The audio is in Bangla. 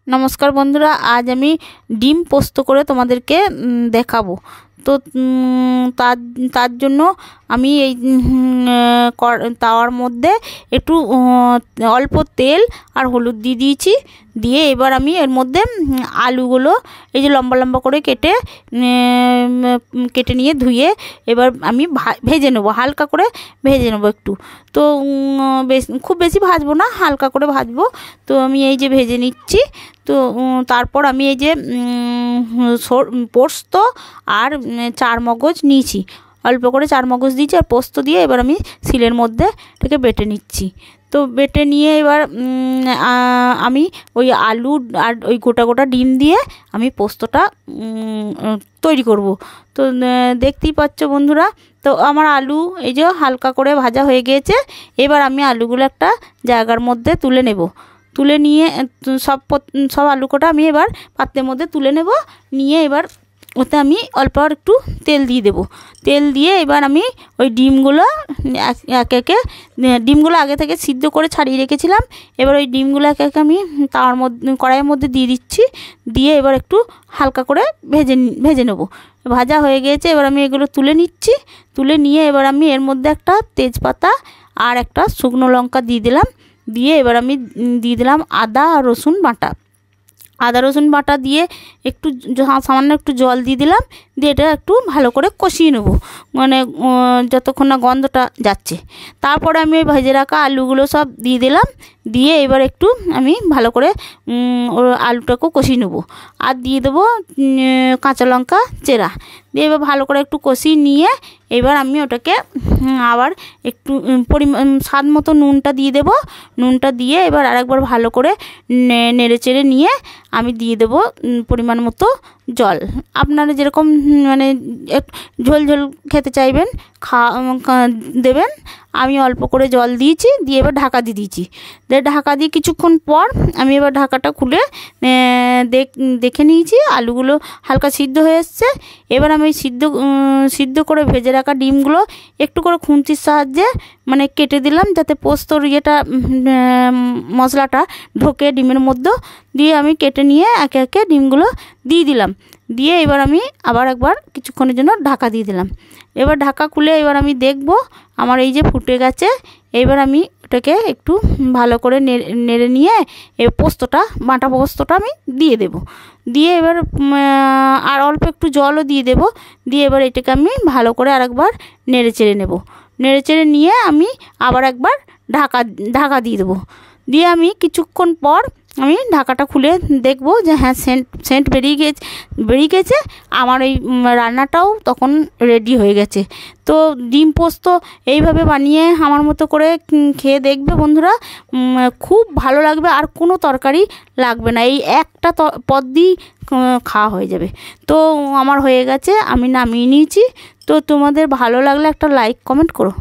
नमस्कार बंधुरा आज आमी डिम पोस्त करे तोमादेरके देखाबो। तो तार जोन्नो आमी এই তাওয়ার মধ্যে একটু অল্প তেল আর হলুদ দিয়ে দিয়েছি। দিয়ে এবার আমি এর মধ্যে আলুগুলো এই যে লম্বা লম্বা করে কেটে নিয়ে ধুয়ে এবার আমি ভেজে নেব, হালকা করে ভেজে নেব একটু। তো খুব বেশি ভাজবো না, হালকা করে ভাজবো। তো আমি এই যে ভেজে নিচ্ছি। তো তারপর আমি এই যে পোস্ত আর চার মগজ নিয়েছি, অল্প করে চার মগজ দিয়েছি আর পোস্ত দিয়ে এবার আমি শিলের মধ্যে এটাকে বেটে নিচ্ছি। তো বেটে নিয়ে এবার আমি ওই আলু আর ওই গোটা গোটা ডিম দিয়ে আমি পোস্তটা তৈরি করব। তো দেখতেই পাচ্ছ বন্ধুরা, তো আমার আলু এই যে হালকা করে ভাজা হয়ে গিয়েছে। এবার আমি আলুগুলো একটা জায়গার মধ্যে তুলে নেব। তুলে নিয়ে সব আলু কটা আমি এবার পাত্রের মধ্যে তুলে নেব। নিয়ে এবার ওতে আমি অল্প আর একটু তেল দিয়ে দেব। তেল দিয়ে এবার আমি ওই ডিমগুলো একে একে ডিমগুলো আগে থেকে সিদ্ধ করে ছাড়িয়ে রেখেছিলাম। এবার ওই ডিমগুলো একে একে আমি তার মধ্যে কড়াইয়ের মধ্যে দিয়ে দিচ্ছি। দিয়ে এবার একটু হালকা করে ভেজে নেব। ভাজা হয়ে গিয়েছে, এবার আমি এগুলো তুলে নিচ্ছি। তুলে নিয়ে এবার আমি এর মধ্যে একটা তেজপাতা আর একটা শুকনো লঙ্কা দিয়ে দিলাম। দিয়ে এবার আমি দিয়ে দিলাম আদা আর রসুন বাটা। আদা রসুন বাটা দিয়ে একটু সামান্য একটু জল দিয়ে দিলাম। দিয়ে এটা একটু ভালো করে কষিয়ে নেব, মানে যতক্ষণ না গন্ধটা যাচ্ছে। তারপরে আমি ওই ভেজে রাখা আলুগুলো সব দিয়ে দিলাম। দিয়ে এবার একটু আমি ভালো করে আলুটাকেও কষিয়ে নেব। আর দিয়ে দেবো কাঁচা লঙ্কা চেরা। দিয়ে এবার ভালো করে একটু কষিয়ে নিয়ে এবার আমি ওটাকে আবার একটু পরিমাণ স্বাদ মতো নুনটা দিয়ে দেব। নুনটা দিয়ে এবার আরেকবার ভালো করে নেড়ে চেড়ে নিয়ে আমি দিয়ে দেব পরিমাণ মতো জল। আপনারা যেরকম মানে ঝোল ঝোল খেতে চাইবেন দেবেন। আমি অল্প করে জল দিয়েছি। দিয়ে এবার ঢাকা দিয়ে দিয়েছি। ঢাকা দিয়ে কিছুক্ষণ পর আমি এবার ঢাকাটা খুলে দেখে নিয়েছি আলুগুলো হালকা সিদ্ধ হয়ে এসছে। এবার আমি সিদ্ধ করে ভেজে রাখা ডিমগুলো একটু করে খুন্তির সাহায্যে মানে কেটে দিলাম, যাতে পোস্তর ইয়েটা মশলাটা ঢোকে ডিমের মধ্যে। দিয়ে আমি কেটে নিয়ে একে একে ডিমগুলো দিয়ে দিলাম। দিয়ে এবার আমি আবার একবার কিছুক্ষণের জন্য ঢাকা দিয়ে দিলাম। এবার ঢাকা খুলে এবার আমি দেখব আমার এই যে ফুটে গেছে। এবার আমি ওটাকে একটু ভালো করে নেড়ে নিয়ে বাটা পোস্তটা আমি দিয়ে দেব। দিয়ে এবার আর অল্প একটু জলও দিয়ে দেব। দিয়ে এবার এটাকে আমি ভালো করে আরেকবার নেড়ে চেড়ে নেব। নেড়ে চেড়ে নিয়ে আমি আবার একবার ঢাকা দিয়ে দেবো। দিয়ে আমি কিছুক্ষণ পর আমি ঢাকাটা খুলে দেখব যে হ্যাঁ সেন্ট বেরিয়ে গেছে। আমার এই রান্নাটাও তখন রেডি হয়ে গেছে। তো ডিম পোস্ত এইভাবে বানিয়ে আমার মতো করে খেয়ে দেখবে বন্ধুরা, খুব ভালো লাগবে। আর কোনো তরকারি লাগবে না, এই একটা পদ দিয়েই খাওয়া হয়ে যাবে। তো আমার হয়ে গেছে, আমি নামিয়ে নিয়েছি। তো তোমাদের ভালো লাগলে একটা লাইক কমেন্ট করো।